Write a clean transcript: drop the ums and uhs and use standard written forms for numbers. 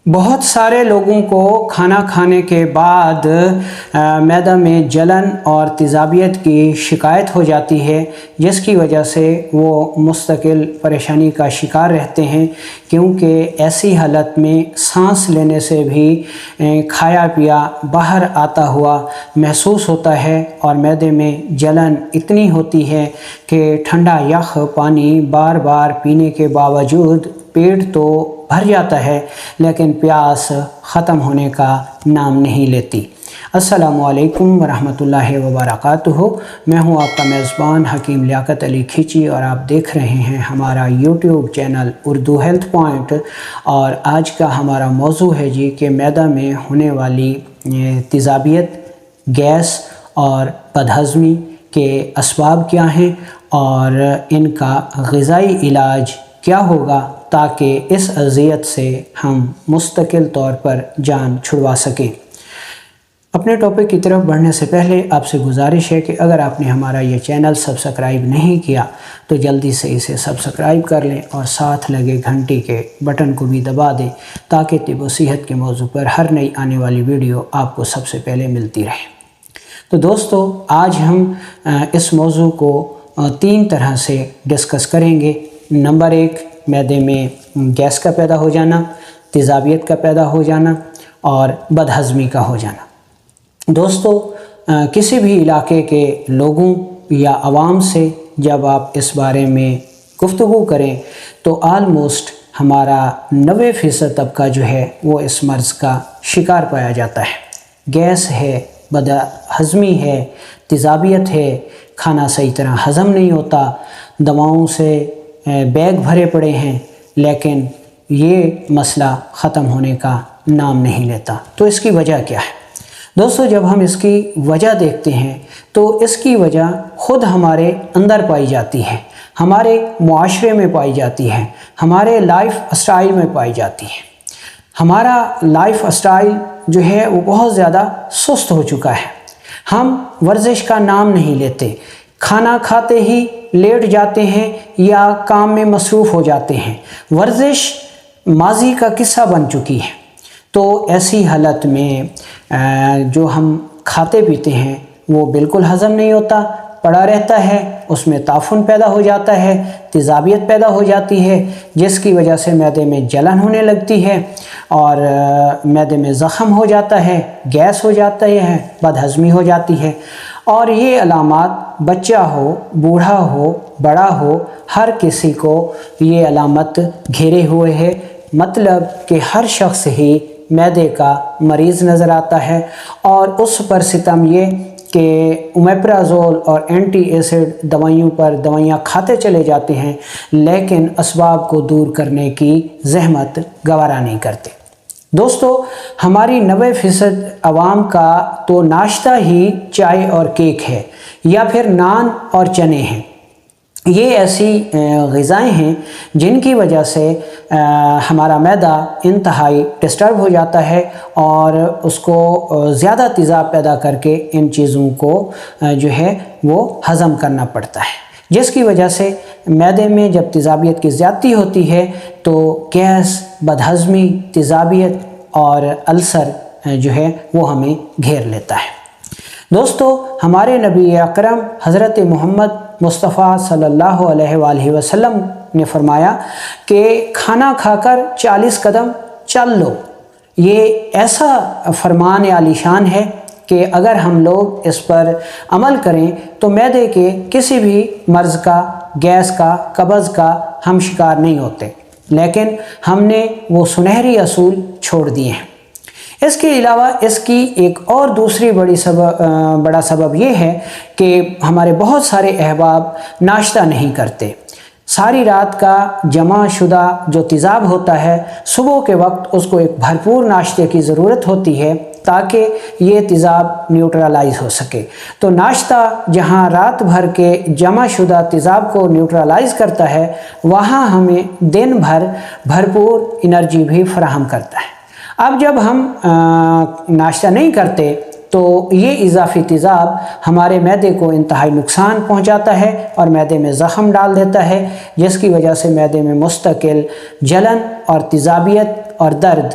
بہت سارے لوگوں کو کھانا کھانے کے بعد معدہ میں جلن اور تیزابیت کی شکایت ہو جاتی ہے، جس کی وجہ سے وہ مستقل پریشانی کا شکار رہتے ہیں، کیونکہ ایسی حالت میں سانس لینے سے بھی کھایا پیا باہر آتا ہوا محسوس ہوتا ہے اور معدے میں جلن اتنی ہوتی ہے کہ ٹھنڈا یخ پانی بار بار پینے کے باوجود پیٹ تو بھر جاتا ہے لیکن پیاس ختم ہونے کا نام نہیں لیتی۔ السلام علیکم ورحمۃ اللہ وبرکاتہ۔ میں ہوں آپ کا میزبان حکیم لیاقت علی کھیچی اور آپ دیکھ رہے ہیں ہمارا YouTube channel Urdu health point, اور آج کا ہمارا موضوع ہے کہ معدہ میں ہونے والی تیزابیت، گیس اور بدہضمی کے اسباب کیا ہیں اور ان کا غذائی علاج کیا ہوگا تاکہ اس اذیت سے ہم مستقل طور پر جان چھڑوا سکیں۔ اپنے ٹاپک کی طرف بڑھنے سے پہلے آپ سے گزارش ہے کہ اگر آپ نے ہمارا یہ چینل سبسکرائب نہیں کیا تو جلدی سے اسے سبسکرائب کر لیں اور ساتھ لگے گھنٹی کے بٹن کو بھی دبا دیں تاکہ طب و صحت کے موضوع پر ہر نئی آنے والی ویڈیو آپ کو سب سے پہلے ملتی رہے۔ تو دوستو، آج ہم اس موضوع کو 3 طرح سے ڈسکس کریں گے۔ نمبر 1، معدے میں گیس کا پیدا ہو جانا، تیزابیت کا پیدا ہو جانا اور بدہضمی کا ہو جانا۔ دوستو، کسی بھی علاقے کے لوگوں یا عوام سے جب آپ اس بارے میں گفتگو کریں تو آلموسٹ ہمارا 90% طبقہ جو ہے وہ اس مرض کا شکار پایا جاتا ہے۔ گیس ہے، بدہضمی ہے، تیزابیت ہے، کھانا صحیح طرح ہضم نہیں ہوتا، دواؤں سے بیگ بھرے پڑے ہیں لیکن یہ مسئلہ ختم ہونے کا نام نہیں لیتا۔ تو اس کی وجہ کیا ہے؟ دوستو، جب ہم اس کی وجہ دیکھتے ہیں تو اس کی وجہ خود ہمارے اندر پائی جاتی ہے، ہمارے معاشرے میں پائی جاتی ہے، ہمارے لائف اسٹائل میں پائی جاتی ہے۔ ہمارا لائف اسٹائل جو ہے وہ بہت زیادہ سست ہو چکا ہے۔ ہم ورزش کا نام نہیں لیتے، کھانا کھاتے ہی لیٹ جاتے ہیں یا کام میں مصروف ہو جاتے ہیں۔ ورزش ماضی کا قصہ بن چکی ہے۔ تو ایسی حالت میں جو ہم کھاتے پیتے ہیں وہ بالکل ہضم نہیں ہوتا، پڑا رہتا ہے، اس میں تعفن پیدا ہو جاتا ہے، تیزابیت پیدا ہو جاتی ہے، جس کی وجہ سے معدے میں جلن ہونے لگتی ہے اور معدے میں زخم ہو جاتا ہے، گیس ہو جاتا ہے، بدہضمی ہو جاتی ہے۔ اور یہ علامات بچہ ہو، بوڑھا ہو، بڑا ہو، ہر کسی کو یہ علامت گھیرے ہوئے ہے۔ مطلب کہ ہر شخص ہی معدے کا مریض نظر آتا ہے اور اس پر ستم یہ کہ اومیپرازول اور اینٹی ایسڈ دوائیوں پر دوائیاں کھاتے چلے جاتے ہیں لیکن اسباب کو دور کرنے کی زحمت گوارا نہیں کرتے۔ دوستو، ہماری 90% عوام کا تو ناشتہ ہی چائے اور کیک ہے یا پھر نان اور چنے ہیں۔ یہ ایسی غذائیں ہیں جن کی وجہ سے ہمارا معدہ انتہائی ڈسٹرب ہو جاتا ہے اور اس کو زیادہ تیزاب پیدا کر کے ان چیزوں کو جو ہے وہ ہضم کرنا پڑتا ہے، جس کی وجہ سے معدے میں جب تیزابیت کی زیادتی ہوتی ہے تو گیس، بدہضمی، تیزابیت اور السر جو ہے وہ ہمیں گھیر لیتا ہے۔ دوستو، ہمارے نبی اکرم حضرت محمد مصطفیٰ صلی اللہ علیہ وآلہ وسلم نے فرمایا کہ کھانا کھا کر 40 قدم چل لو۔ یہ ایسا فرمان عالی شان ہے کہ اگر ہم لوگ اس پر عمل کریں تو معدے کے کسی بھی مرض کا، گیس کا، قبض کا ہم شکار نہیں ہوتے، لیکن ہم نے وہ سنہری اصول چھوڑ دیے ہیں۔ اس کے علاوہ اس کی ایک اور دوسری بڑا سبب یہ ہے کہ ہمارے بہت سے احباب ناشتہ نہیں کرتے۔ ساری رات کا جمع شدہ جو تیزاب ہوتا ہے، صبح کے وقت اس کو ایک بھرپور ناشتے کی ضرورت ہوتی ہے تاکہ یہ تیزاب نیوٹرلائز ہو سکے۔ تو ناشتہ جہاں رات بھر کے جمع شدہ تیزاب کو نیوٹرلائز کرتا ہے، وہاں ہمیں دن بھر بھرپور انرجی بھی فراہم کرتا ہے۔ اب جب ہم ناشتہ نہیں کرتے تو یہ اضافی تیزاب ہمارے معدے کو انتہائی نقصان پہنچاتا ہے اور معدے میں زخم ڈال دیتا ہے، جس کی وجہ سے معدے میں مستقل جلن اور تیزابیت اور درد